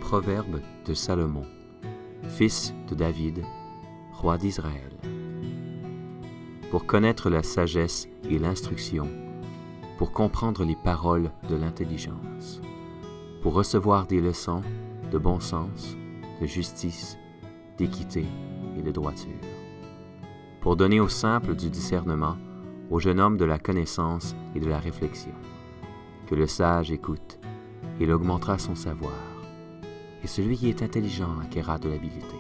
Proverbe de Salomon, fils de David, roi d'Israël. Pour connaître la sagesse et l'instruction, pour comprendre les paroles de l'intelligence, pour recevoir des leçons de bon sens, de justice, d'équité et de droiture, pour donner aux simples du discernement, au jeune homme de la connaissance et de la réflexion. Que le sage écoute, il augmentera son savoir, et celui qui est intelligent acquerra de l'habileté.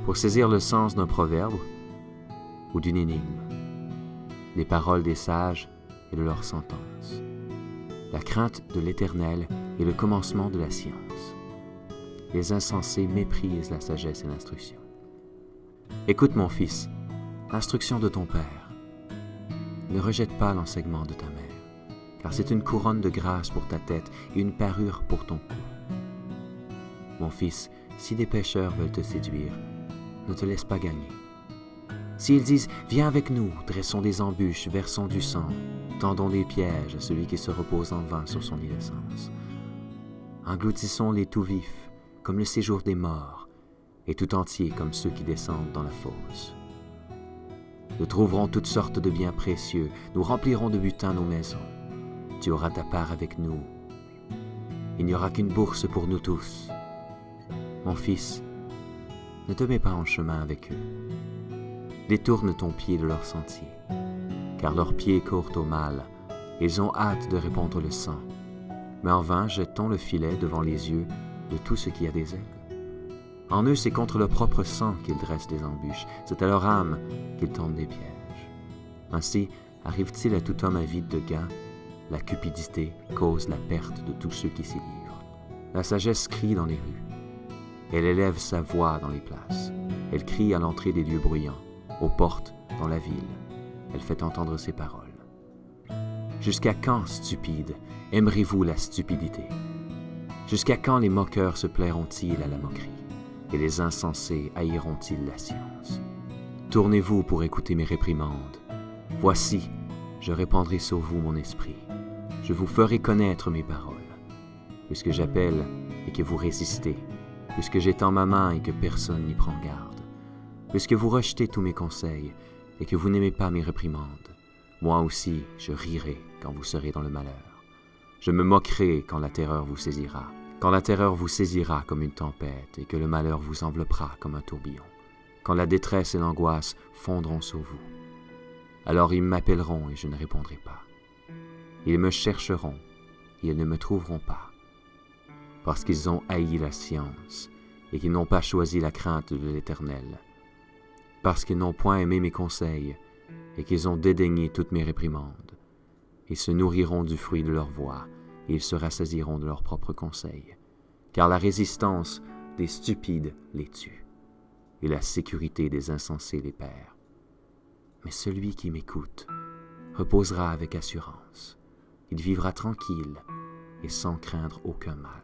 Pour saisir le sens d'un proverbe ou d'une énigme, les paroles des sages et de leurs sentences. La crainte de l'Éternel est le commencement de la science. Les insensés méprisent la sagesse et l'instruction. Écoute, mon fils, l'instruction de ton père. Ne rejette pas l'enseignement de ta mère, car c'est une couronne de grâce pour ta tête et une parure pour ton cou. Mon fils, si des pécheurs veulent te séduire, ne te laisse pas gagner. S'ils disent « Viens avec nous, dressons des embûches, versons du sang, tendons des pièges à celui qui se repose en vain sur son innocence. Engloutissons-les tout vifs, comme le séjour des morts, et tout entiers comme ceux qui descendent dans la fosse. Nous trouverons toutes sortes de biens précieux, nous remplirons de butin nos maisons. Tu auras ta part avec nous. Il n'y aura qu'une bourse pour nous tous. Mon fils, ne te mets pas en chemin avec eux. Détourne ton pied de leur sentier, car leurs pieds courent au mal. Ils ont hâte de répandre le sang. Mais en vain jette-t-on le filet devant les yeux de tout ce qui a des ailes. En eux, c'est contre leur propre sang qu'ils dressent des embûches. C'est à leur âme qu'ils tendent des pièges. Ainsi arrive-t-il à tout homme avide de gain. La cupidité cause la perte de tous ceux qui s'y livrent. La sagesse crie dans les rues. Elle élève sa voix dans les places. Elle crie à l'entrée des lieux bruyants, aux portes, dans la ville. Elle fait entendre ses paroles. Jusqu'à quand, stupides, aimerez-vous la stupidité? Jusqu'à quand les moqueurs se plairont-ils à la moquerie? Et les insensés haïront-ils la science? Tournez-vous pour écouter mes réprimandes. Voici, je répandrai sur vous mon esprit. Je vous ferai connaître mes paroles. Puisque j'appelle et que vous résistez, puisque j'étends ma main et que personne n'y prend garde, puisque vous rejetez tous mes conseils et que vous n'aimez pas mes réprimandes, moi aussi je rirai quand vous serez dans le malheur. Je me moquerai quand la terreur vous saisira, quand la terreur vous saisira comme une tempête et que le malheur vous enveloppera comme un tourbillon, quand la détresse et l'angoisse fondront sur vous. Alors ils m'appelleront et je ne répondrai pas. Ils me chercheront et ils ne me trouveront pas, parce qu'ils ont haï la science et qu'ils n'ont pas choisi la crainte de l'Éternel, parce qu'ils n'ont point aimé mes conseils et qu'ils ont dédaigné toutes mes réprimandes. Ils se nourriront du fruit de leur voix et ils se rassasieront de leurs propres conseils, car la résistance des stupides les tue et la sécurité des insensés les perd. Mais celui qui m'écoute reposera avec assurance. Il vivra tranquille et sans craindre aucun mal.